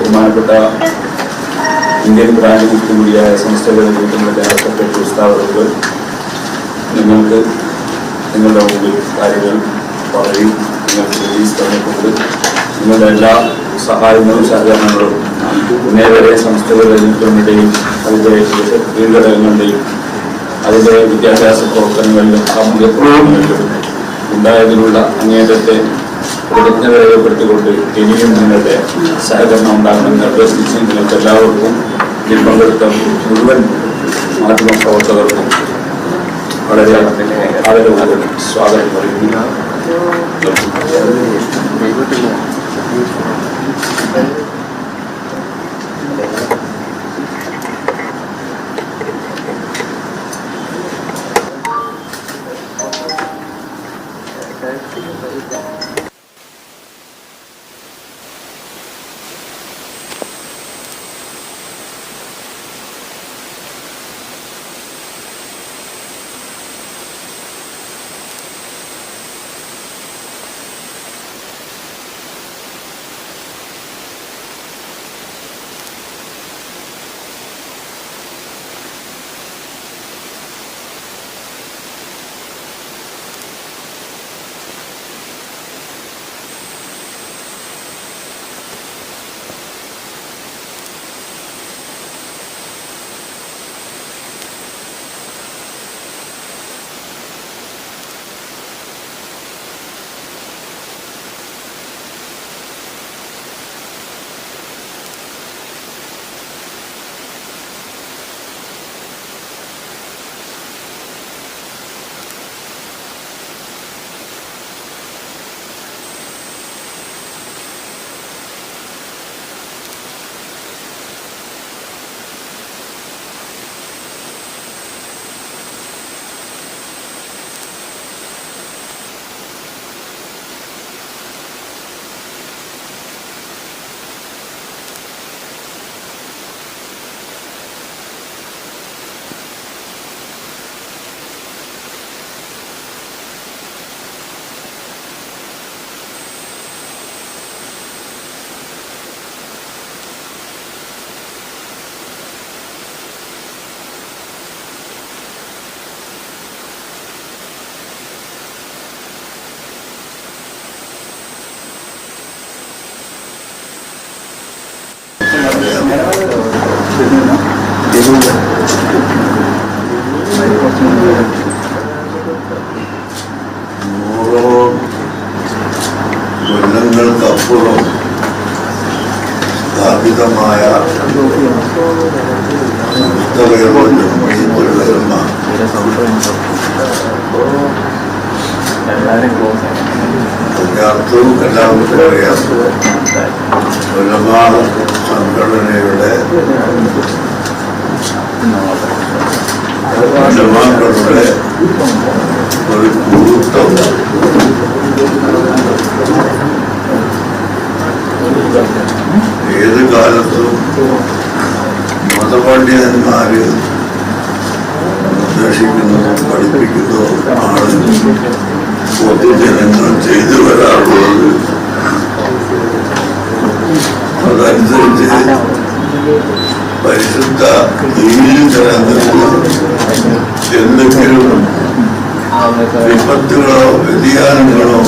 ബഹുമാനപ്പെട്ട Indian brand gift കൂടിയായ സംസ്ഥകളുടെ ജീവിതങ്ങളുടെ അർഹപ്പെട്ട ഉസ്താദർക്ക് നിങ്ങൾക്ക് നിങ്ങളുടെ മുമ്പിൽ കാര്യങ്ങൾ പറയും. നിങ്ങൾക്ക് റിലീസ് തന്നിട്ടുണ്ട്. നിങ്ങളുടെ എല്ലാ സഹായങ്ങളും സഹകരണങ്ങളും ഇന്നേവരെ സംസ്ഥകളുടെ ജീവിതങ്ങളുടെയും അതിൻ്റെ കീഴ്ഘടകങ്ങളുടെയും അതിൻ്റെ വിദ്യാഭ്യാസ പ്രവർത്തനങ്ങളിലും സാമൂഹിക പ്രവർത്തനങ്ങളിലും ഉണ്ടായതിനുള്ള അങ്ങേയറ്റത്തെ പ്രതിജ്ഞ രേഖപ്പെടുത്തിക്കൊണ്ട് ഇനിയും നിങ്ങളുടെ സഹകരണം ഉണ്ടാകണമെന്ന് നിർദ്ദേശിച്ച് നിങ്ങൾക്ക് എല്ലാവർക്കും ഇതിൽ പങ്കെടുത്ത മുഴുവൻ മാധ്യമ പ്രവർത്തകർക്കും വളരെ ആദരവോടെ സ്വാഗതം പറയുന്നു. കൊല്ലങ്ങൾക്കപ്പുറം സ്ഥാപിതമായ അർത്ഥവും എല്ലാവർക്കും അറിയാം. കൊല്ലമാർ സംഘടനയുടെ ജമാക്കളുടെ ഒരു കൂട്ടം ഏത് കാലത്തും മതപണ്ഡിതന്മാര് നിർദ്ദേശിക്കുന്നതും പഠിപ്പിക്കുന്നതും ആണ് പൊതുജനങ്ങൾ ചെയ്തു വരാറുള്ളത്. അതനുസരിച്ച് പരിശുദ്ധ ജനങ്ങൾക്ക് എന്തെങ്കിലും വിപത്തുകളോ വ്യതിയാനങ്ങളോ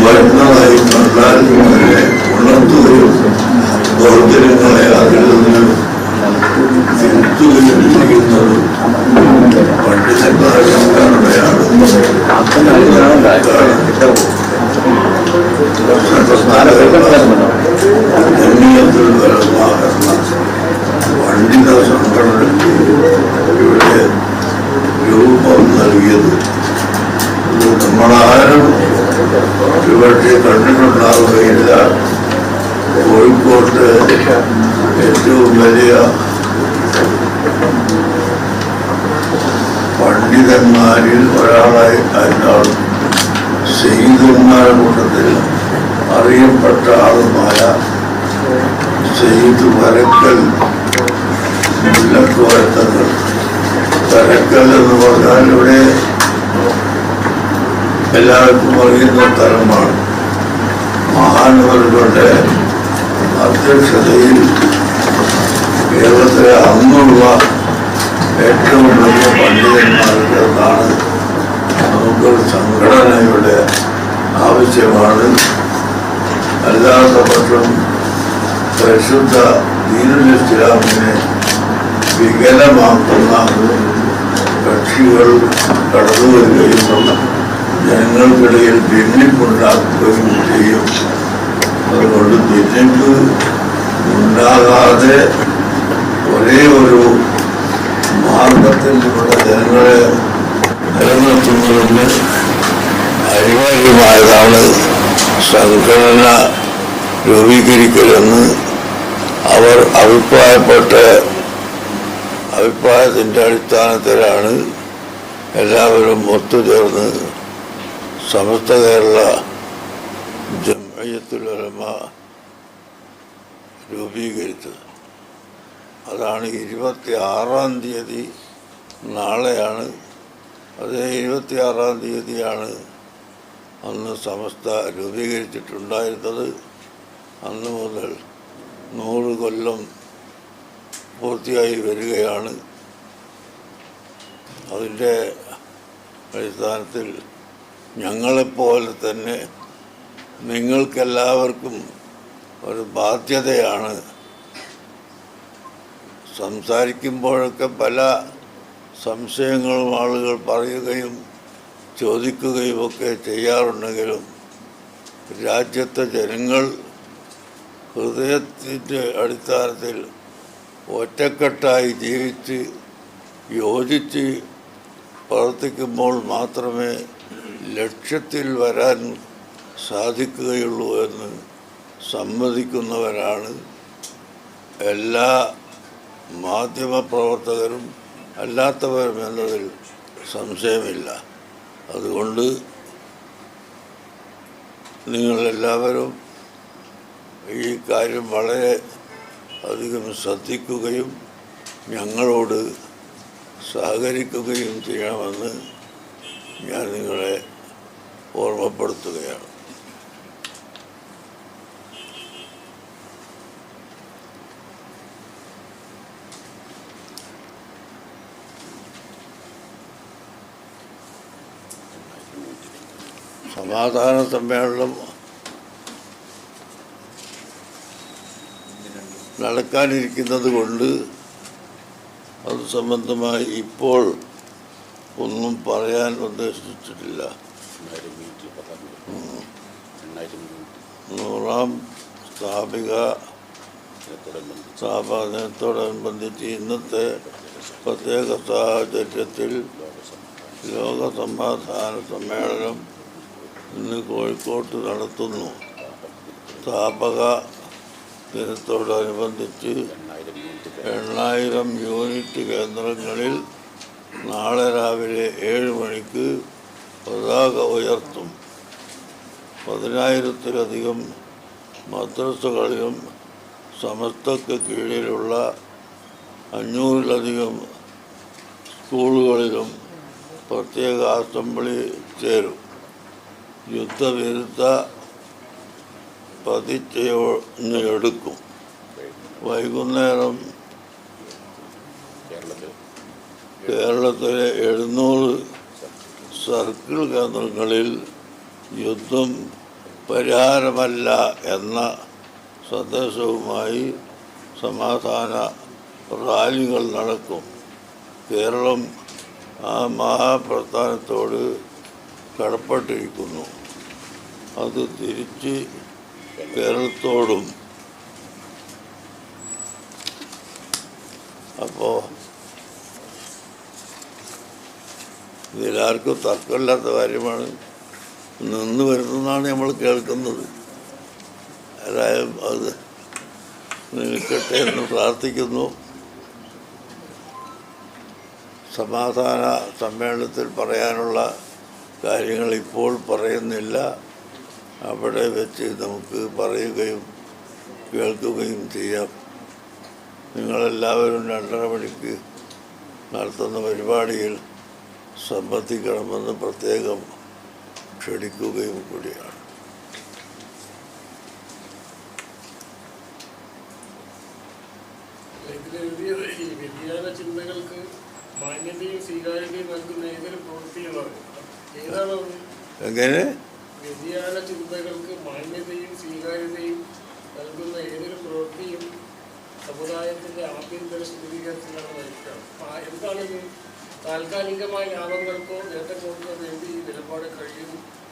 വരുന്നതായി കണ്ടാൽ അവരെ ഉണർത്തുകയും ബൗദ്ധജനങ്ങളെ അതിൽ നിന്ന് തിരുത്തുകയും ചെയ്യുന്നത് പണ്ഡിതന്മാരുടെ സംഘടനയാണ്. ജമിയത്തുൽ ഉലമ എന്ന പണ്ഡിത സംഘടനയ്ക്ക് ഇവിടെ രൂപം നൽകിയത്. നമ്മളാരും ഇവരുടെ കണ്ടിട്ടുണ്ടാവുകയില്ല. കോഴിക്കോട്ട് ഏറ്റവും വലിയ പണ്ഡിതന്മാരിൽ ഒരാളായി അതിനാണ് സയ്യിദന്മാരുടെ കൂട്ടത്തിൽ അറിയപ്പെട്ട ആളുമായ സയ്യിദ് വരക്കൽ മുല്ലക്കോയത്തങ്ങൾ. വരക്കൽ എന്ന് പറഞ്ഞാൽ ഇവിടെ എല്ലാവർക്കും അറിയുന്ന തരമാണ്. മഹാനവരുടെ അധ്യക്ഷതയിൽ കേരളത്തിലെ അന്നുള്ള ഏറ്റവും വലിയ പണ്ഡിതന്മാരുടെ ഒന്നാണ്. നമുക്കൊരു സംഘടനയുടെ ആവശ്യമാണ്. അല്ലാത്ത പക്ഷം പരിശുദ്ധ ദീനുൽ ഇസ്ലാമിനെ വികലമാക്കുന്ന കക്ഷികൾ കടന്നു വരികയും ജനങ്ങൾക്കിടയിൽ ഭിന്നിപ്പുണ്ടാക്കുകയും ചെയ്യും. അതുകൊണ്ട് ഭിന്നിപ്പ് ഉണ്ടാകാതെ ഒരേ ഒരു മാർഗത്തിലൂടെ ജനങ്ങളെ നിലനിർത്തുന്നതിന് അനിവാര്യമായതാണ് സംഘടന രൂപീകരിക്കലെന്ന് അവർ അഭിപ്രായത്തിൻ്റെ അടിസ്ഥാനത്തിലാണ് എല്ലാവരും ഒത്തുചേർന്ന് സമസ്ത കേരള ജംഇയ്യത്തുൽ ഉലമ രൂപീകരിച്ചത്. അതാണ് 26-ാം തീയതി, നാളെയാണ്. അതേ 26-ാം തീയതിയാണ് അന്ന് സമസ്ത രൂപീകരിച്ചിട്ടുണ്ടായിരുന്നത്. അന്ന് മുതൽ 100 കൊല്ലം പൂർത്തിയായി വരികയാണ്. അതിൻ്റെ അടിസ്ഥാനത്തിൽ ഞങ്ങളെപ്പോലെ തന്നെ നിങ്ങൾക്കെല്ലാവർക്കും ഒരു ബാധ്യതയാണ്. സംസാരിക്കുമ്പോഴൊക്കെ പല സംശയങ്ങളും ആളുകൾ പറയുകയും ചോദിക്കുകയും ഒക്കെ ചെയ്യാറുണ്ടെങ്കിലും രാജ്യത്തെ ജനങ്ങൾ ഹൃദയത്തിൻ്റെ അടിസ്ഥാനത്തിൽ ഒറ്റക്കെട്ടായി ജീവിച്ച് യോജിച്ച് പ്രവർത്തിക്കുമ്പോൾ മാത്രമേ ലക്ഷ്യത്തിൽ വരാൻ സാധിക്കുകയുള്ളൂ എന്ന് സമ്മതിക്കുന്നവരാണ് എല്ലാ മാധ്യമപ്രവർത്തകരും അല്ലാത്തവരും എന്നതിൽ സംശയമില്ല. അതുകൊണ്ട് നിങ്ങളെല്ലാവരും ഈ കാര്യം വളരെ അധികം ശ്രദ്ധിക്കുകയും ഞങ്ങളോട് സഹകരിക്കുകയും ചെയ്യണമെന്ന് ഞാൻ നിങ്ങളെ ഓർമ്മപ്പെടുത്തുകയാണ്. സമാധാന സമ്മേളനം നടക്കാനിരിക്കുന്നത് കൊണ്ട് അത് സംബന്ധമായി ഇപ്പോൾ ഒന്നും പറയാൻ ഉദ്ദേശിച്ചിട്ടില്ല. 100-ാം സ്ഥാപനത്തോടനുബന്ധിച്ച് ഇന്നത്തെ പ്രത്യേക സാഹചര്യത്തിൽ ലോക സമാധാന സമ്മേളനം ഇന്ന് കോഴിക്കോട്ട് നടത്തുന്നു. സ്ഥാപക ദിനത്തോടനുബന്ധിച്ച് 8000 യൂണിറ്റ് കേന്ദ്രങ്ങളിൽ നാളെ രാവിലെ 7 മണിക്ക് പതാക ഉയർത്തും. 10,000-ത്തിലധികം മദ്രസകളിലും സമസ്തക്ക് കീഴിലുള്ള 500-ലധികം സ്കൂളുകളിലും പ്രത്യേക അസംബ്ലി ചേരും. യുദ്ധവിരുദ്ധ പ്രതിജ്ഞയെടുക്കും. വൈകുന്നേരം കേരളത്തിലെ 700 സർക്കിൾ കേന്ദ്രങ്ങളിൽ യുദ്ധം പരിഹാരമല്ല എന്ന സന്ദേശവുമായി സമാധാന റാലികൾ നടക്കും. കേരളം ആ മഹാപ്രസ്ഥാനത്തോട് കടപ്പെട്ടിരിക്കുന്നു. അത് തിരിച്ച് കേരളത്തോടും. അപ്പോൾ ഇതിലാർക്കും തർക്കമില്ലാത്ത കാര്യമാണ്. നിന്ന് വരുന്നതാണ് നമ്മൾ കേൾക്കുന്നത്. ആരായാലും അത് നിൽക്കട്ടെ എന്ന് പ്രാർത്ഥിക്കുന്നു. സമാധാന സമ്മേളനത്തിൽ പറയാനുള്ള കാര്യങ്ങൾ ഇപ്പോൾ പറയുന്നില്ല. അവിടെ വെച്ച് നമുക്ക് പറയുകയും കേൾക്കുകയും ചെയ്യാം. നിങ്ങളെല്ലാവരും 2:30 മണിക്ക് നടത്തുന്ന പരിപാടിയിൽ സംബന്ധിക്കണമെന്ന് പ്രത്യേകം ക്ഷണിക്കുകയും കൂടിയാണ്. ഇതിലെഴുതിയത് ഈ വ്യതിയാന ചിന്തകൾക്ക് മാന്യതയും സ്വീകാര്യതയും നൽകുന്ന ഏതൊരു പ്രവൃത്തികളാണ് ഏതാണ് എങ്ങനെ വ്യതിയാന ചിന്തകൾക്ക് മാന്യതയും സ്വീകാര്യതയും നൽകുന്ന ഏതൊരു പ്രവൃത്തിയും സമുദായത്തിന്റെ ആഭ്യന്തര സ്ഥിരീകരണത്തിലാണ് നയിക്കുക. എന്താണിത്? താൽക്കാലികമായ ലാഭങ്ങൾക്കോ നേട്ടങ്ങൾക്കോ വേണ്ടി ഈ നിലപാട്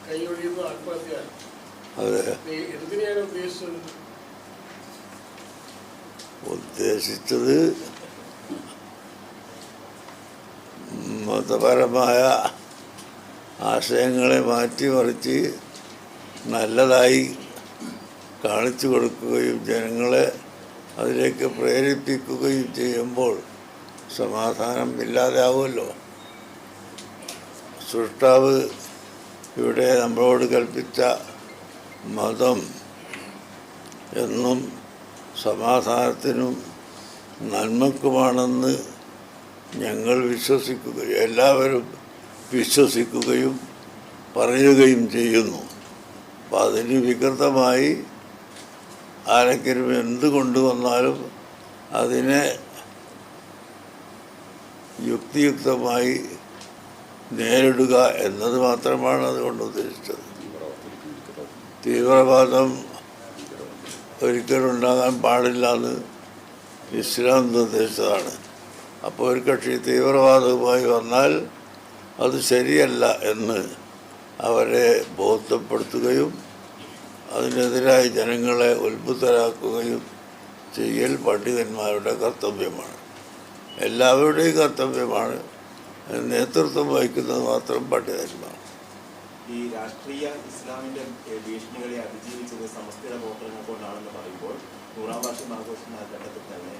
കൈയൊഴിയുന്ന ആത്മഹത്യയാണ്. എന്തിനെയാണ് ഉദ്ദേശിച്ചത്? മതപരമായ ആശയങ്ങളെ മാറ്റിമറിച്ച് നല്ലതായി കാണിച്ചു കൊടുക്കുകയും ജനങ്ങളെ അതിലേക്ക് പ്രേരിപ്പിക്കുകയും ചെയ്യുമ്പോൾ സമാധാനം ഇല്ലാതാവുമല്ലോ. സൃഷ്ടാവ് ഇവിടെ നമ്മളോട് കൽപ്പിച്ച മതം എന്നും സമാധാനത്തിനും നന്മക്കുമാണെന്ന് ഞങ്ങൾ വിശ്വസിക്കുകയും എല്ലാവരും വിശ്വസിക്കുകയും പറയുകയും ചെയ്യുന്നു. അപ്പം അതിന് വികൃതമായി ആരെങ്കിലും എന്ത് കൊണ്ടുവന്നാലും അതിനെ യുക്തിയുക്തമായി നേരിടുക എന്നത് മാത്രമാണ് അതുകൊണ്ട് ഉദ്ദേശിച്ചത്. തീവ്രവാദം ഒരിക്കലും ഉണ്ടാകാൻ പാടില്ല എന്ന് ഇസ്ലാം നിർദ്ദേശിച്ചതാണ്. അപ്പോൾ ഒരു കക്ഷി തീവ്രവാദവുമായി വന്നാൽ അത് ശരിയല്ല എന്ന് അവരെ ബോധ്യപ്പെടുത്തുകയും അതിനെതിരായി ജനങ്ങളെ ഉത്ബുദ്ധരാക്കുകയും ചെയ്യൽ പണ്ഡിതന്മാരുടെ കർത്തവ്യമാണ്, എല്ലാവരുടെയും കർത്തവ്യമാണ്. നേതൃത്വം വഹിക്കുന്നത് മാത്രം പണ്ഡിതന്മാർ. ഈ രാഷ്ട്രീയ ഇസ്ലാമിന്റെ ഭീഷണികളെ അതിജീവിച്ചത് സമസ്തയുടെ വോട്ടർമാർ കൊണ്ടാണെന്ന് പറയുമ്പോൾ 100-ാം വാർഷികം ആഘോഷിക്കുന്ന ഘട്ടത്തിൽ തന്നെ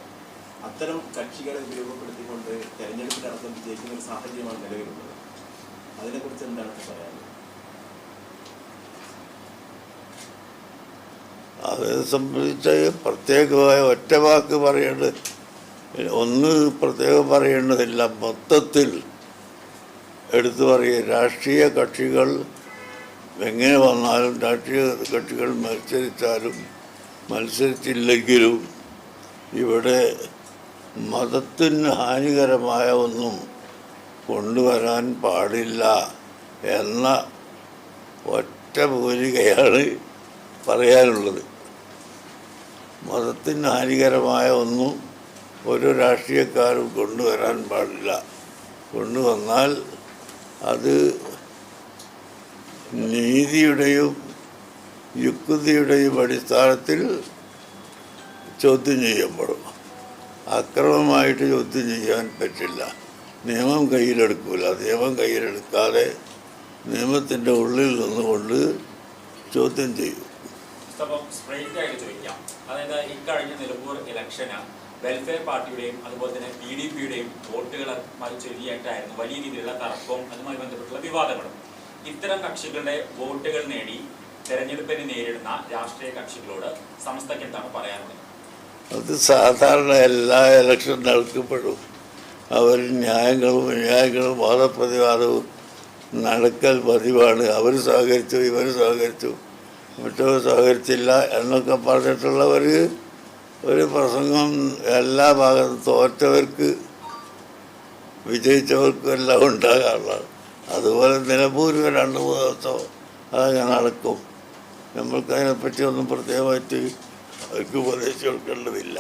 അത്തരം കക്ഷികളെ ഉപയോഗപ്പെടുത്തിക്കൊണ്ട് തെരഞ്ഞെടുപ്പിനടക്കം വിജയിക്കുന്ന ഒരു സാഹചര്യമാണ് നിലവിലുള്ളത്. അതിനെക്കുറിച്ച് എന്താണ് പറയാനുള്ളത്? അതിനെ സംബന്ധിച്ച് പ്രത്യേകമായ ഒറ്റ വാക്ക് പറയേണ്ടത് ഒന്ന് പ്രത്യേകം പറയേണ്ടതില്ല. മൊത്തത്തിൽ എടുത്തു പറയുക, രാഷ്ട്രീയ കക്ഷികൾ എങ്ങനെ വന്നാലും രാഷ്ട്രീയ കക്ഷികൾ മത്സരിച്ചാലും മത്സരിച്ചില്ലെങ്കിലും ഇവിടെ മതത്തിന് ഹാനികരമായ ഒന്നും കൊണ്ടുവരാൻ പാടില്ല എന്ന ഒറ്റ മൂലികയാണ് പറയാനുള്ളത്. മതത്തിന് ഹാനികരമായ ഒന്നും ഒരു രാഷ്ട്രീയക്കാരും കൊണ്ടുവരാൻ പാടില്ല. കൊണ്ടുവന്നാൽ അത് നീതിയുടെയും യുക്തിയുടെയും അടിസ്ഥാനത്തിൽ ചോദ്യം ചെയ്യപ്പെടും. അക്രമമായിട്ട് ചോദ്യം ചെയ്യാൻ പറ്റില്ല. നിയമം കയ്യിലെടുക്കില്ല. നിയമം കയ്യിലെടുക്കാതെ നിയമത്തിൻ്റെ ഉള്ളിൽ നിന്നുകൊണ്ട് ചോദ്യം ചെയ്യും. അതായത് ഇക്കഴിഞ്ഞ നിലമ്പൂർ ഇലക്ഷന് വെൽഫെയർ പാർട്ടിയുടെയും അതുപോലെ തന്നെ PDPയുടെയും വോട്ടുകളുമായി ചൊല്ലിയായിട്ടായിരുന്നു വലിയ രീതിയിലുള്ള തർക്കവും അതുമായി ബന്ധപ്പെട്ടുള്ള വിവാദങ്ങളും. ഇത്തരം കക്ഷികളുടെ വോട്ടുകൾ നേടി തെരഞ്ഞെടുപ്പിനെ നേരിടുന്ന രാഷ്ട്രീയ കക്ഷികളോട് സമസ്തയ്ക്ക് എന്താണ് പറയാനുള്ളത്? അത് സാധാരണ എല്ലാ ഇലക്ഷൻ നടക്കപ്പെടും. അവർ ന്യായങ്ങളും വാദപ്രതിവാദവും നടക്കൽ പതിവാണ്. അവർ സഹകരിച്ചു, ഇവർ സഹകരിച്ചു, മറ്റവർ സഹകരിച്ചില്ല എന്നൊക്കെ പറഞ്ഞിട്ടുള്ളവർ ഒരു പ്രസംഗം എല്ലാ ഭാഗത്തും തോറ്റവർക്ക് വിജയിച്ചവർക്കും എല്ലാം ഉണ്ടാകാറുള്ളതാണ്. അതുപോലെ നിലമ്പൂർ 2-3 ദിവസം അതങ്ങനെ നടക്കും. നമ്മൾക്ക് അതിനെപ്പറ്റി ഒന്നും പ്രത്യേകമായിട്ട് അവർക്ക് ഉപദേശിച്ചു കൊടുക്കേണ്ടതില്ല.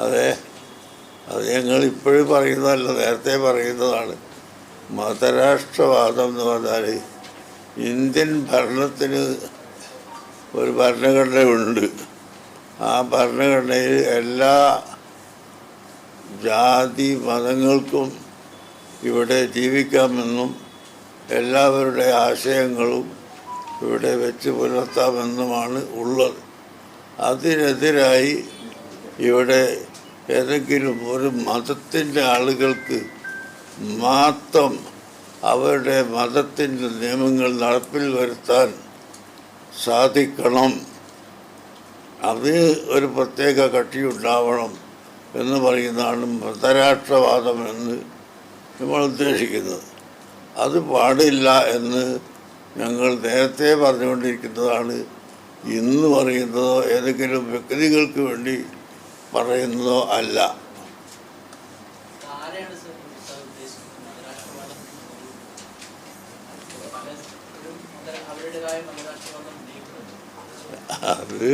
അതെ, അത് ഞങ്ങൾ ഇപ്പോഴും പറയുന്നതല്ല, നേരത്തെ പറയുന്നതാണ്. മതരാഷ്ട്രവാദം എന്ന് പറഞ്ഞാൽ ഇന്ത്യൻ ഭരണത്തിന് ഒരു ഭരണഘടനയുണ്ട്. ആ ഭരണഘടനയിൽ എല്ലാ ജാതി മതങ്ങൾക്കും ഇവിടെ ജീവിക്കാമെന്നും എല്ലാവരുടെ ആശയങ്ങളും ഇവിടെ വെച്ച് പുലർത്താമെന്നുമാണ് ഉള്ളത്. അതിനെതിരായി ഇവിടെ ഏതെങ്കിലും ഒരു മതത്തിൻ്റെ ആളുകൾക്ക് മാത്രം അവരുടെ മതത്തിൻ്റെ നിയമങ്ങൾ നടപ്പിൽ വരുത്താൻ സാധിക്കണം, അതിന് ഒരു പ്രത്യേക കക്ഷി ഉണ്ടാവണം എന്ന് പറയുന്നതാണ് മതരാഷ്ട്രവാദം എന്ന് നമ്മൾ ഉദ്ദേശിക്കുന്നത്. അത് പാടില്ല എന്ന് ഞങ്ങൾ നേരത്തെ പറഞ്ഞുകൊണ്ടിരിക്കുന്നതാണ്. ഇന്ന് പറയുന്നതോ ഏതെങ്കിലും വ്യക്തികൾക്ക് വേണ്ടി പറയുന്നതോ അല്ല. അത്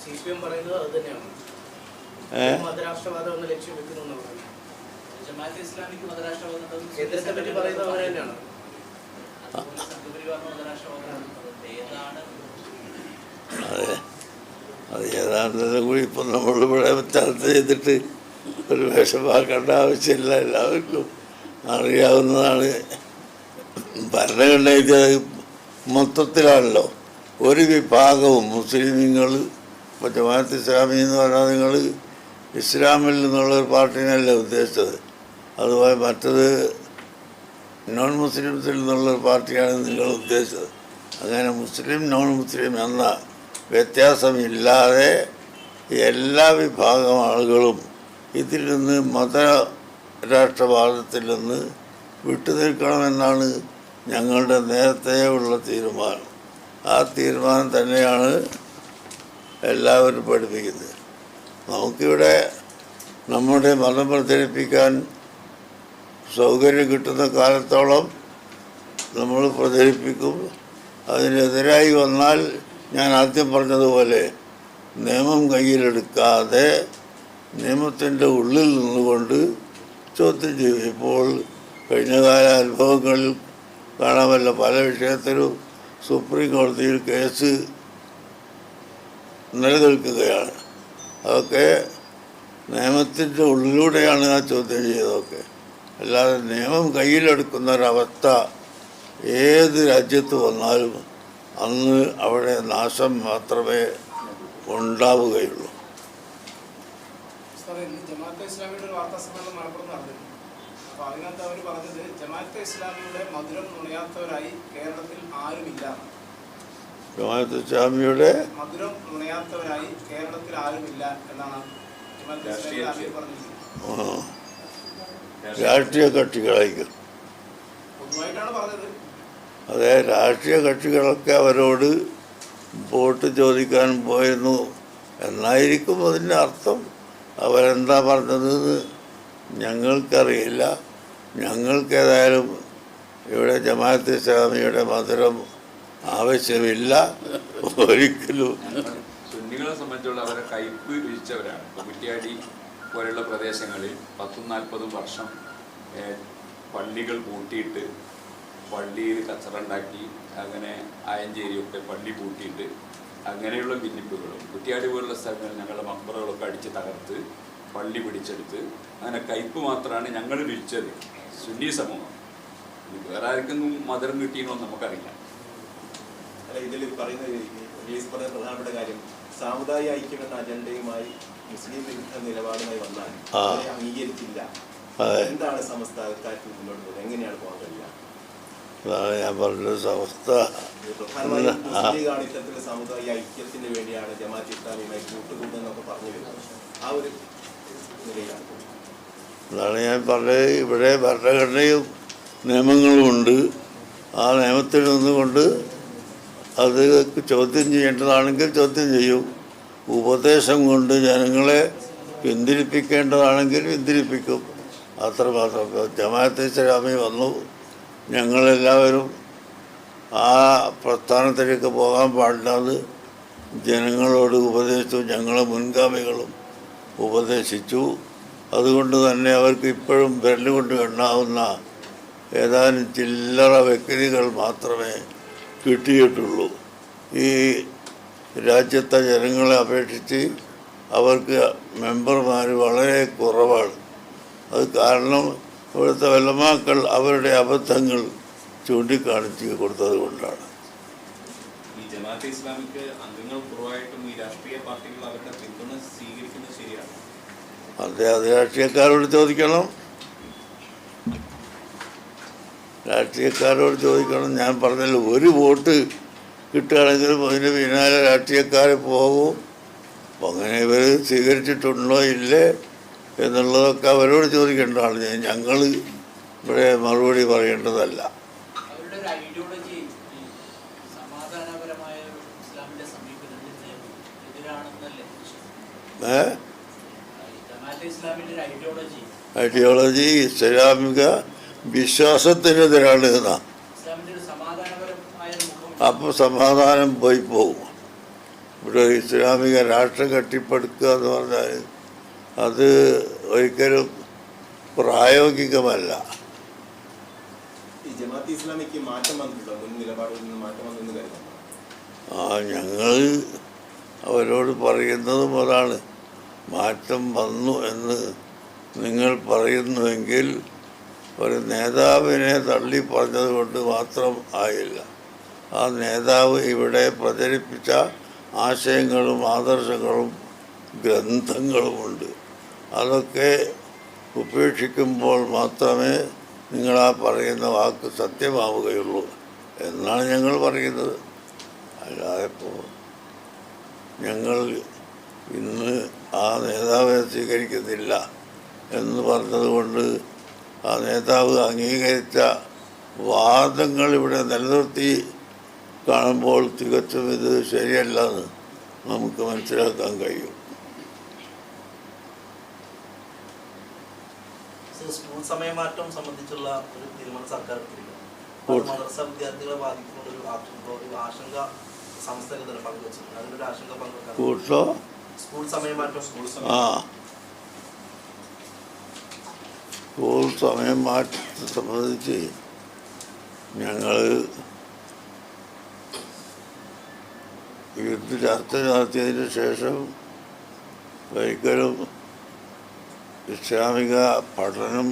CPM പറയുന്നത് അത് തന്നെയാണ്. മതരാഷ്ട്രവാദം എന്ന ലക്ഷ്യം വെക്കുന്നു. ജമാഅത്തെ ഇസ്ലാമിക്ക് മതരാഷ്ട്രവാദം കേന്ദ്രത്തെ പറ്റി പറയുന്നത് അവർ തന്നെയാണ്. അതെ, അത് ഏതാണ്ടെല്ലാം കൂടി ഇപ്പം നമ്മളിവിടെ ചർച്ച ചെയ്തിട്ട് ഒരു വിഷമാക്കേണ്ട ആവശ്യമില്ല. എല്ലാവർക്കും അറിയാവുന്നതാണ്. ഭരണഘടന മൊത്തത്തിലാണല്ലോ. ഒരു വിഭാഗവും മുസ്ലിങ്ങൾ, ഇപ്പോൾ ജമാഅത്ത് ഇസ്ലാമി എന്ന് പറഞ്ഞാൽ നിങ്ങൾ ഇസ്ലാമിൽ നിന്നുള്ളൊരു പാർട്ടിനല്ല ഉദ്ദേശിച്ചത്. അതുപോലെ മറ്റത് നോൺ മുസ്ലിംസിൽ നിന്നുള്ളൊരു പാർട്ടിയാണ് നിങ്ങൾ ഉദ്ദേശിച്ചത്. അങ്ങനെ മുസ്ലിം നോൺ മുസ്ലിം എന്ന വ്യത്യാസമില്ലാതെ എല്ലാ വിഭാഗം ആളുകളും ഇതിൽ നിന്ന് മതരാഷ്ട്രവാദത്തിൽ നിന്ന് വിട്ടുനിൽക്കണമെന്നാണ് ഞങ്ങളുടെ നേരത്തെ ഉള്ള തീരുമാനം. ആ തീരുമാനം തന്നെയാണ് എല്ലാവരും പഠിപ്പിക്കുന്നത്. നമുക്കിവിടെ നമ്മുടെ മതം പ്രചരിപ്പിക്കാൻ സൗകര്യം കിട്ടുന്ന കാലത്തോളം നമ്മൾ പ്രചരിപ്പിക്കും. അതിനെതിരായി വന്നാൽ ഞാൻ ആദ്യം പറഞ്ഞതുപോലെ നിയമം കയ്യിലെടുക്കാതെ നിയമത്തിൻ്റെ ഉള്ളിൽ നിന്നുകൊണ്ട് ചോദ്യം ചെയ്യും. ഇപ്പോൾ കഴിഞ്ഞകാല അനുഭവങ്ങളിൽ കാണാമല്ല, പല വിഷയത്തിലും സുപ്രീം കോടതിയിൽ കേസ് നിലനിൽക്കുകയാണ്. അതൊക്കെ നിയമത്തിൻ്റെ ഉള്ളിലൂടെയാണ് ആ ചോദ്യം ചെയ്തതൊക്കെ. അല്ലാതെ നിയമം കയ്യിലെടുക്കുന്ന ഒരവസ്ഥ ഏത് രാജ്യത്ത് വന്നാലും അന്ന് അവിടെ നാശം മാത്രമേ ഉണ്ടാവുകയുള്ളൂ. ജമാഅത്തെ ഇസ്ലാമിയുടെ ഒരു വാർത്താ സമ്മേളനം മലപ്പുറം നടന്നിരുന്നു. അപ്പോൾ അതിനകത്ത് അവർ പറഞ്ഞത് ജമാഅത്തെ ഇസ്ലാമിയുടെ മധുരം നുണയാത്തവരായി കേരളത്തിൽ ആരുമില്ല. ജമാഅത്തെ ഇസ്ലാമിയുടെ മധുരം നുണയാത്തവരായി കേരളത്തിൽ ആരുമില്ല എന്നാണ് ജമാഅത്തെ ഇസ്ലാമി പറഞ്ഞിരിക്കുന്നത്. രാഷ്ട്രീയ കക്ഷികളായിരിക്കും. പൊതുവായിട്ടാണ് പറഞ്ഞത്. അതെ, രാഷ്ട്രീയ കക്ഷികളൊക്കെ അവരോട് വോട്ട് ചോദിക്കാൻ പോയിരുന്നു എന്നായിരിക്കും അതിൻ്റെ അർത്ഥം. അവരെന്താ പറഞ്ഞതെന്ന് ഞങ്ങൾക്കറിയില്ല. ഞങ്ങൾക്കേതായാലും ഇവിടെ ജമാഅത്തെ ഇസ്ലാമിയുടെ മധുരം ആവശ്യമില്ല ഒരിക്കലും. സുന്നികളെ സംബന്ധിച്ചുള്ള അവരെ കയ്പ് വീഴ്ചവരാണ്. കുറ്റിയാടി പോലെയുള്ള പ്രദേശങ്ങളിൽ 40-40 വർഷം പള്ളികൾ പൂട്ടിയിട്ട് പള്ളിയിൽ കച്ചറുണ്ടാക്കി, അങ്ങനെ ആയഞ്ചേരിയൊക്കെ പള്ളി പൂട്ടിയിട്ട് അങ്ങനെയുള്ള ഭിന്നിപ്പുകളും, കുറ്റിയാടി പോലുള്ള സ്ഥലങ്ങളിൽ ഞങ്ങളുടെ മക്ബറകളൊക്കെ അടിച്ച് തകർത്ത് പള്ളി പിടിച്ചെടുത്ത് അങ്ങനെ കയ്പ് മാത്രമാണ് ഞങ്ങൾ വിളിച്ചത് സുന്നി സമൂഹം. വേറെ ആർക്കൊന്നും മധുരം കിട്ടിയെന്നോ നമുക്കറിയില്ല. അല്ല, ഇതിൽ പറയുന്ന പ്രധാനപ്പെട്ട കാര്യം സാമുദായിക ഐക്യം എന്ന അജണ്ടയുമായി മുസ്ലിം വിരുദ്ധ നിലപാടുമായി വന്നാൽ അംഗീകരിച്ചില്ല. എന്താണ് സമസ്ത കാര്യത്തിൽ മുന്നോട്ട് പോകുന്നത്? എങ്ങനെയാണ് പോകാൻ കഴിയുക? അതാണ് ഞാൻ പറഞ്ഞത്. സമസ്ത പ്രധാനമായും മുസ്ലിം ഇത്തരത്തിലുള്ള സാമുദായിക ഐക്യത്തിന് വേണ്ടിയാണ് ജമാഅത്തെ ഇസ്ലാമിയുമായി കൂട്ടുകൂടുന്നതെന്നൊക്കെ പറഞ്ഞു വരുന്നത്. ആ ഒരു നിലയിലാണ്. അതാണ് ഞാൻ പറഞ്ഞത്. ഇവിടെ ഭരണഘടനയും നിയമങ്ങളും ഉണ്ട്. ആ നിയമത്തിൽ നിന്നുകൊണ്ട് അത് ചോദ്യം ചെയ്യേണ്ടതാണെങ്കിൽ ചോദ്യം ചെയ്യും. ഉപദേശം കൊണ്ട് ജനങ്ങളെ പിന്തിരിപ്പിക്കേണ്ടതാണെങ്കിൽ പിന്തിരിപ്പിക്കും. അത്രമാത്രം. ജമാഅത്തെ ഇസ്ലാമി വന്നു, ഞങ്ങളെല്ലാവരും ആ പ്രസ്ഥാനത്തിലേക്ക് പോകാൻ പാടില്ലാതെ ജനങ്ങളോട് ഉപദേശിച്ചു. ഞങ്ങളെ മുൻഗാമികളും ഉപദേശിച്ചു. അതുകൊണ്ട് തന്നെ അവർക്ക് ഇപ്പോഴും വിരലുകൊണ്ട് എണ്ണാവുന്ന ഏതാനും ചില്ലറ വ്യക്തികൾ മാത്രമേ കിട്ടിയിട്ടുള്ളൂ. ഈ രാജ്യത്തെ ജനങ്ങളെ അപേക്ഷിച്ച് അവർക്ക് മെമ്പർമാർ വളരെ കുറവാണ്. അത് കാരണം ഇവിടുത്തെ വല്ലമാക്കൾ അവരുടെ അബദ്ധങ്ങൾ ചൂണ്ടിക്കാണിച്ച് കൊടുത്തത് കൊണ്ടാണ്. ഈ ജമാഅത്തെ ഇസ്ലാമിക്ക് അംഗങ്ങൾ കുറവായിട്ടും ഈ രാഷ്ട്രീയ പാർട്ടികൾ അവരുടെ പിന്തുണ സ്വീകരിക്കുന്നത് ശരിയാണ്? അത് രാഷ്ട്രീയക്കാരോട് ചോദിക്കണം. രാഷ്ട്രീയക്കാരോട് ചോദിക്കണം. ഞാൻ പറഞ്ഞല്ലോ, ഒരു വോട്ട് കിട്ടുകയാണെങ്കിലും അതിന് പിന്നാലെ രാഷ്ട്രീയക്കാർ പോകും. അപ്പം അങ്ങനെ ഇവർ സ്വീകരിച്ചിട്ടുണ്ടോ ഇല്ലേ എന്നുള്ളതൊക്കെ അവരോട് ചോദിക്കേണ്ടതാണ്. ഞങ്ങൾ ഇവിടെ മറുപടി പറയേണ്ടതല്ല. അവരുടെ ഒരു ഐഡിയോളജി സമാധാനപരമായ ഇസ്ലാമിന്റെ സമീപനത്തിന് എതിരാണെന്നല്ലേ? ജമാഅത്തെ ഇസ്ലാമിന്റെ ഒരു ഐഡിയോളജി ഇസ്ലാമിക വിശ്വാസത്തിനെതിരാണ് എന്നാ. ഇസ്ലാമിന്റെ ഒരു സമാധാനപരമായ മുഖം. അപ്പോൾ സമാധാനം പോയി പോകും. ഇവിടെ ഇസ്ലാമിക രാഷ്ട്രം കെട്ടിപ്പടുക്കുക എന്ന് പറഞ്ഞാൽ അത് ഒരിക്കലും പ്രായോഗികമല്ല. ഈ ജമാഅത്തെ ഇസ്ലാമിക്ക് മാറ്റം വന്നിട്ടുണ്ടോ? മുൻ നിലപാടിൽ നിന്ന് മാറ്റം വന്നെന്ന് കരുതുന്നു. ഞങ്ങൾ അവരോട് പറയുന്നതും അതാണ്. മാറ്റം വന്നു എന്ന് നിങ്ങൾ പറയുന്നുവെങ്കിൽ ഒരു നേതാവിനെ തള്ളി പറഞ്ഞത് കൊണ്ട് മാത്രം ആയില്ല. ആ നേതാവ് ഇവിടെ പ്രചരിപ്പിച്ച ആശയങ്ങളും ആദർശങ്ങളും ഗ്രന്ഥങ്ങളുമുണ്ട്. അതൊക്കെ ഉപേക്ഷിക്കുമ്പോൾ മാത്രമേ നിങ്ങളാ പറയുന്ന വാക്ക് സത്യമാവുകയുള്ളൂ എന്നാണ് ഞങ്ങൾ പറയുന്നത്. അല്ലാതെ ഇപ്പോൾ ഞങ്ങൾ ഇന്ന് ആ നേതാവിനെ സ്വീകരിക്കുന്നില്ല എന്ന് പറഞ്ഞതുകൊണ്ട് ആ നേതാവ് അംഗീകരിച്ച വാദങ്ങൾ ഇവിടെ നിലനിർത്തി കാണുമ്പോൾ തികച്ചും ഇത് ശരിയല്ലെന്ന് നമുക്ക് മനസ്സിലാക്കാൻ കഴിയും. സ്കൂൾ സമയമാറ്റം സംബന്ധിച്ചുള്ള ഒരു തീരുമാനം സർക്കാർ മദ്രസ വിദ്യാർത്ഥികളെ ബാധിക്കുന്ന ഒരു ആശങ്ക സംസ്ഥകൾ പങ്കുവച്ചിട്ടുണ്ട്. അതിനൊരു ആശങ്ക പങ്കുവെക്കാൻ സ്കൂൾ സമയമാറ്റം സ്കൂൾ സമയം മാറ്റത്തെ സംബന്ധിച്ച് ഞങ്ങൾ ഇത് ചർച്ച നടത്തിയതിന് ശേഷം ഒരിക്കലും ഇസ്ലാമിക പഠനം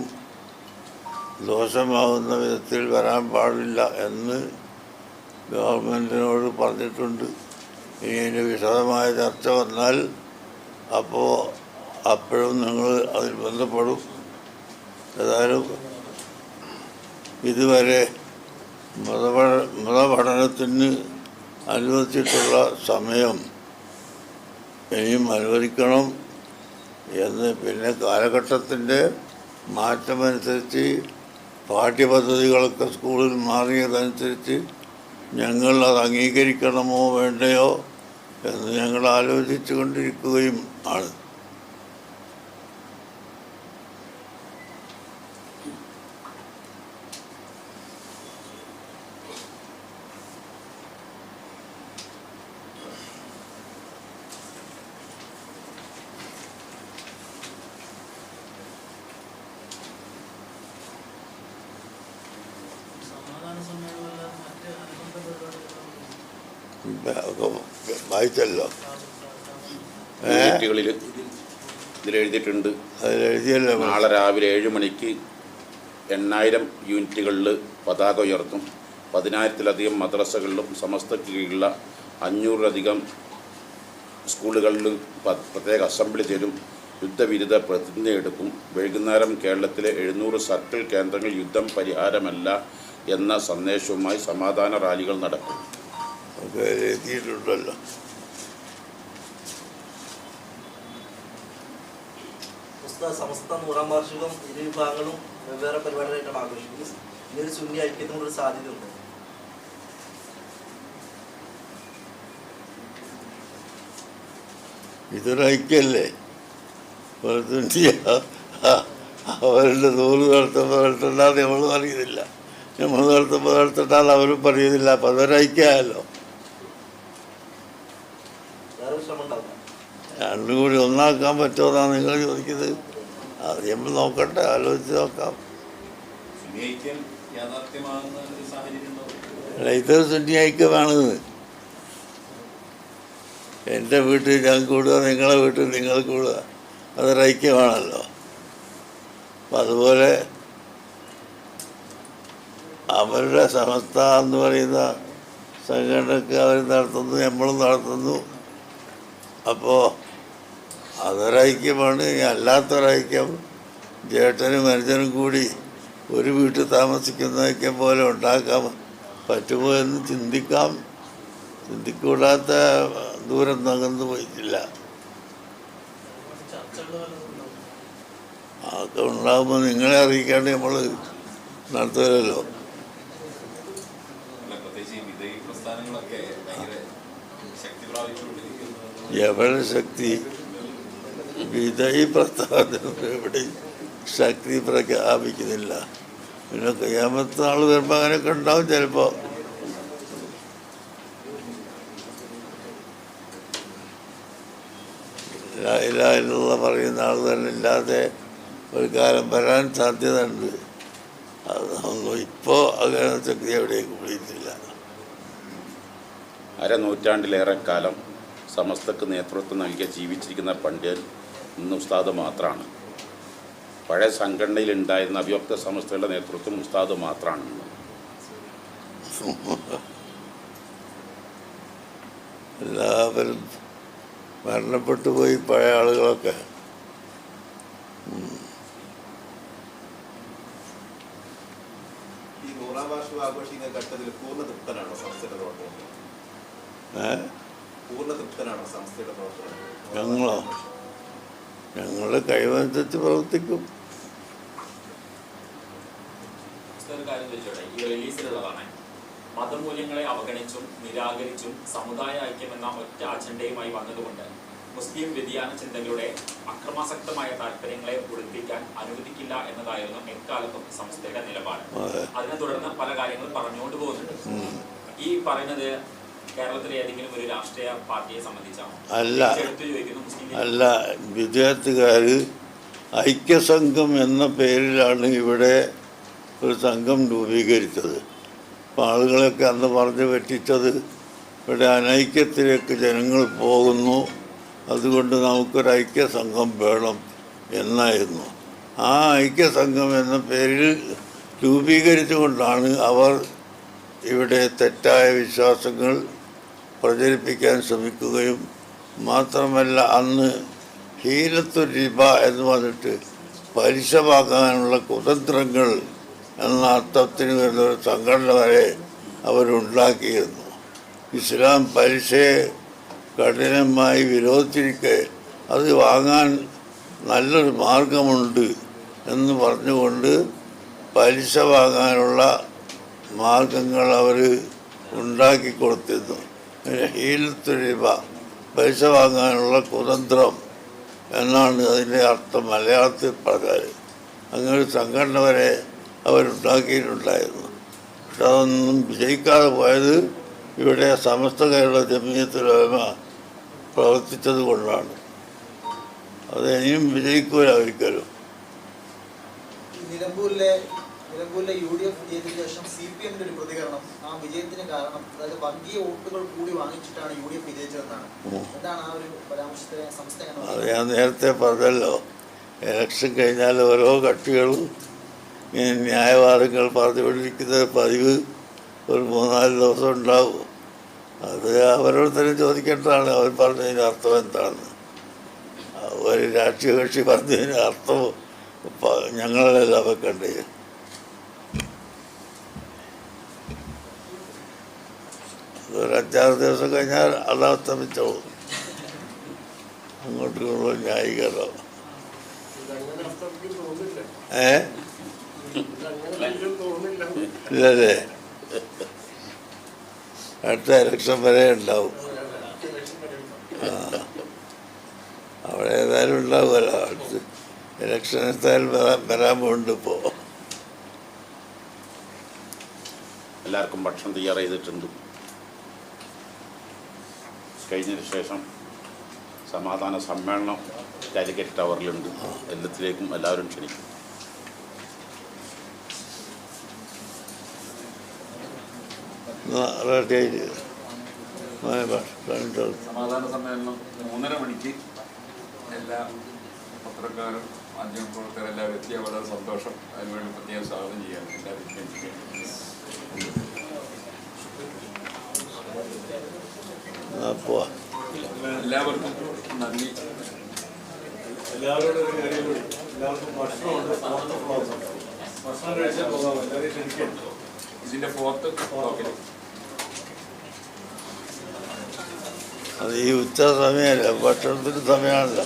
ദോഷമാകുന്ന വിധത്തിൽ വരാൻ പാടില്ല എന്ന് ഗവൺമെൻറ്റിനോട് പറഞ്ഞിട്ടുണ്ട്. ഇനി അതിൻ്റെ വിശദമായ ചർച്ച വന്നാൽ അപ്പോഴും നിങ്ങൾ അതിൽ ബന്ധപ്പെടും. ഏതായാലും ഇതുവരെ മതപഠനത്തിന് അനുവദിച്ചിട്ടുള്ള സമയം ഇനിയും അനുവദിക്കണം എന്ന്, പിന്നെ കാലഘട്ടത്തിൻ്റെ മാറ്റമനുസരിച്ച് പാഠ്യപദ്ധതികളൊക്കെ സ്കൂളിൽ മാറിയതനുസരിച്ച് ഞങ്ങൾ അത് അംഗീകരിക്കണമോ വേണ്ടയോ എന്ന് ഞങ്ങൾ ആലോചിച്ചു കൊണ്ടിരിക്കുകയും ആണ്. വായിച്ചല്ലോ. ഇതിലെഴുതിയിട്ടുണ്ട്. അതിലെഴുതിയല്ലോ. നാളെ രാവിലെ 7 മണിക്ക് 8000 യൂണിറ്റുകളിൽ പതാക ഉയർത്തും. 10,000-ലധികം മദ്രസകളിലും സമസ്തയ്ക്ക് കീഴിലുള്ള 500-ലധികം സ്കൂളുകളിൽ പ്രത്യേക അസംബ്ലി ചേരും. യുദ്ധവിരുദ്ധ പ്രതിജ്ഞ എടുക്കും. വൈകുന്നേരം കേരളത്തിലെ 700 സർക്കിൾ കേന്ദ്രങ്ങൾ യുദ്ധം പരിഹാരമല്ല എന്ന സന്ദേശവുമായി സമാധാന റാലികൾ നടക്കും. എത്തിയിട്ടുണ്ടല്ലോ. സമസ്ത 100-ാം വാർഷികം ഇരു വിഭാഗങ്ങളും വെവ്വേറെ പരിപാടികളായിട്ടാണ് ആഘോഷിക്കുന്നത്. ഇനിയൊരു സുന്നി ഐക്യത്തിനൊരു സാധ്യതയുണ്ട്. ഇതൊരു ഐക്യല്ലേ? അവരുടെ നൂറ് നടത്തുമ്പോൾ നമ്മൾ പറയുന്നില്ല, നമ്മൾ നടത്തട്ടാൽ അവരും പറയുന്നില്ല. അപ്പം അതൊരു ഐക്യമല്ലോ. രണ്ടും കൂടി ഒന്നാക്കാൻ പറ്റുമെന്നാണ് നിങ്ങൾ ചോദിക്കുന്നത്. അത് നമ്മൾ നോക്കട്ടെ, ആലോചിച്ച് നോക്കാം. അല്ല, ഇതൊരു സുന്നി ഐക്യമാണെന്ന്. എൻ്റെ വീട്ടിൽ ഞാൻ കൂടുക, നിങ്ങളെ വീട്ടിൽ നിങ്ങൾ കൂടുക, അതൊരു ഐക്യമാണല്ലോ. അപ്പം അതുപോലെ അവരുടെ സമസ്ത എന്ന് പറയുന്ന സംഘടനക്ക് അവർ നടത്തുന്നു, നമ്മളും നടത്തുന്നു. അപ്പോൾ അതൊരൈക്യമാണ്. അല്ലാത്തൊരൈക്യം ജേട്ടനും അനുജനും കൂടി ഒരു വീട്ടിൽ താമസിക്കുന്ന ഐക്യം പോലെ ഉണ്ടാക്കാൻ പറ്റുമോ എന്ന് ചിന്തിക്കാം. ചിന്തിക്കൂടാത്ത ദൂരം നകന്നു പോയിട്ടില്ല. അതൊക്കെ ഉണ്ടാകുമ്പോൾ നിങ്ങളെ അറിയിക്കാണ്ട് നമ്മൾ നടത്തുമല്ലോ. എവിടെ ശക്തി? വിധേയി പ്രസ്ഥാനം എവിടെ ശക്തി പ്രഖ്യാപിക്കുന്നില്ല. പിന്നെ ഖിയാമത്ത് നാൾ വരുമ്പോൾ അങ്ങനെയൊക്കെ ഉണ്ടാവും ചിലപ്പോൾ. ലാ ഇലാഹ ഇല്ലല്ലാഹ് പറയുന്ന ആൾ തന്നെ ഇല്ലാതെ ഒരു കാലം വരാൻ സാധ്യത ഉണ്ട്. അതൊന്നും ഇപ്പോൾ അങ്ങനെ ശക്തി എവിടെയും കൂടിയിട്ടില്ല. അരനൂറ്റാണ്ടിലേറെ കാലം സമസ്തക്ക് നേതൃത്വം നൽകിയ ജീവിച്ചിരിക്കുന്ന പണ്ഡിതൻ ഇന്ന് ഉസ്താദ് മാത്രമാണ്. പഴയ സംഘടനയിലുണ്ടായിരുന്ന അഭിവക്ത സമസ്തയുടെ നേതൃത്വം ഉസ്താദ് മാത്രമാണ്. എല്ലാവരും മരണപ്പെട്ടു പോയി, പഴയ ആളുകളൊക്കെ. ഈ 100-ാം വാർഷികം ആഘോഷിക്കുന്ന ഘട്ടത്തിൽ പൂർണ്ണ തൃപ്തനാണോ സംസ്ഥയുടെ പ്രവർത്തനം? പൂർണ്ണ തൃപ്തനാണോ സംസ്ഥയുടെ പ്രവർത്തനം? ഞങ്ങളോ? ഞങ്ങളുടെ കഴിവനുസരിച്ച് പ്രവർത്തിക്കും. ഒരു കാര്യം ചോദിച്ചോട്ടെ, ഈ റിലീസിലുള്ളതാണ്. മതമൂല്യങ്ങളെ അവഗണിച്ചും നിരാകരിച്ചും സമുദായ ഐക്യം എന്ന ഒറ്റ അജണ്ടയുമായി വന്നതുകൊണ്ട് മുസ്ലിം വ്യതിയാന ചിന്തകളുടെ അക്രമാസക്തമായ താല്പര്യങ്ങളെ ഒളിപ്പിക്കാൻ അനുവദിക്കില്ല എന്നതായിരുന്നു എക്കാലത്തും സംസ്ഥയുടെ നിലപാട്. അതിനെ തുടർന്ന് പല കാര്യങ്ങളും പറഞ്ഞുകൊണ്ട് പോകുന്നുണ്ട്. ഈ പറയുന്നത് കേരളത്തിലെ ഏതെങ്കിലും ഒരു രാഷ്ട്രീയ പാർട്ടിയെ സംബന്ധിച്ചാണ്? അല്ല, വിദ്യാർത്ഥിക്കാർ ഐക്യസംഘം എന്ന പേരിലാണ് ഇവിടെ ഒരു സംഘം രൂപീകരിച്ചത്. അപ്പോൾ ആളുകളൊക്കെ അന്ന് പറഞ്ഞു പറ്റിച്ചത് ഇവിടെ അനൈക്യത്തിലേക്ക് ജനങ്ങൾ പോകുന്നു, അതുകൊണ്ട് നമുക്കൊരു ഐക്യസംഘം വേണം എന്നായിരുന്നു. ആ ഐക്യസംഘം എന്ന പേരിൽ രൂപീകരിച്ചുകൊണ്ടാണ് അവർ ഇവിടെ തെറ്റായ വിശ്വാസങ്ങൾ പ്രചരിപ്പിക്കാൻ ശ്രമിക്കുകയും മാത്രമല്ല അന്ന് ഹീലത്തു റിബ എന്ന് പറഞ്ഞിട്ട് പലിശ വാങ്ങാനുള്ള കുതന്ത്രങ്ങൾ എന്ന അർത്ഥത്തിന് വരുന്നൊരു സംഘടന വരെ അവരുണ്ടാക്കിയിരുന്നു. ഇസ്ലാം പലിശയെ കഠിനമായി വിരോധിച്ചിരിക്കെ അത് വാങ്ങാൻ നല്ലൊരു മാർഗമുണ്ട് എന്ന് പറഞ്ഞുകൊണ്ട് പലിശ വാങ്ങാനുള്ള മാർഗങ്ങൾ അവർ ഉണ്ടാക്കി കൊടുത്തിരുന്നു. ഹീലത്തു റിബ, പലിശ വാങ്ങാനുള്ള കുതന്ത്രം എന്നാണ് അതിൻ്റെ അർത്ഥം മലയാളത്തിൽ പറഞ്ഞാൽ. അങ്ങനെ ഒരു സംഘടന വരെ അവരുണ്ടാക്കിയിട്ടുണ്ടായിരുന്നു. പക്ഷെ അതൊന്നും വിജയിക്കാതെ പോയത് ഇവിടെ സമസ്ത കേരള ജമിയത്തുൽ ഉലമ പ്രവർത്തിച്ചത് കൊണ്ടാണ്. അത് ഇനിയും വിജയിക്കൂല ഒരിക്കലും. നിലമ്പൂരിലെ UDF വിജയത്തിന് ശേഷം CPM-ന്റെ ഒരു പ്രതികരണം ആ വിജയത്തിന് കാരണം, അതായത് വർഗീയ വോട്ടുകൾ കൂടി വാങ്ങിച്ചിട്ടാണ് UDF വിജയിച്ചതെന്നാണ്. എന്താണ് ആ ഒരു പരാമർശത്തെ സംസ്ഥ? അത് ഞാൻ നേരത്തെ പറഞ്ഞല്ലോ, ഇലക്ഷൻ കഴിഞ്ഞാൽ ഓരോ കക്ഷികളും ഇങ്ങനെ ന്യായവാദങ്ങൾ പറഞ്ഞുകൊണ്ടിരിക്കുന്ന പതിവ് ഒരു 3-4 ദിവസം ഉണ്ടാവും. അത് അവരോട് തന്നെ ചോദിക്കേണ്ടതാണ് അവർ പറഞ്ഞതിന് അർത്ഥം എന്താണ്. ഒരു രാഷ്ട്രീയ കക്ഷി പറഞ്ഞതിന് അർത്ഥം ഞങ്ങളെല്ലാം വെക്കണ്ടേ. അതൊരു 5-6 ദിവസം കഴിഞ്ഞാൽ അത് അസ്തമിച്ചോളും. അങ്ങോട്ടുള്ള ന്യായീകരണം. ഇല്ലല്ലേ, അടുത്ത ഇലക്ഷൻ വരെ ഉണ്ടാവും. അവിടെ ഏതായാലും ഉണ്ടാവുമല്ലോ. അടുത്ത് ഇലക്ഷൻ എന്തായാലും വരാൻ പോകുന്നുണ്ട്. ഇപ്പോൾ എല്ലാവർക്കും ഭക്ഷണം തയ്യാർ ചെയ്തിട്ടുണ്ട്. കഴിഞ്ഞതിന് ശേഷം സമാധാന സമ്മേളനം കാലിക്കറ്റ് ടവറിലുണ്ട്. എല്ലാത്തിലേക്കും എല്ലാവരും ക്ഷണിക്കും. സമാധാന സമ്മേളനം 3:30 മണിക്ക് എല്ലാ പത്രക്കാരും മാധ്യമപ്രവർത്തകരും എല്ലാവരും എത്തിയ വളരെ സന്തോഷം. അതിനുവേണ്ടി പ്രത്യേകം സ്വാഗതം ചെയ്യാൻ എല്ലാവരും എല്ലാവർക്കും നന്ദി. എല്ലാവരോടും ഒരു കാര്യം കൂടി, എല്ലാവർക്കും ഭക്ഷണമുണ്ട്, ഭക്ഷണം കഴിച്ചാൽ പോകാം. എല്ലാവരെയും ക്ഷണിക്കാം. ഇതിൻ്റെ 4th അത് ഈ ഉച്ച സമയമല്ല, ഭക്ഷണത്തിന് സമയമാണല്ലോ.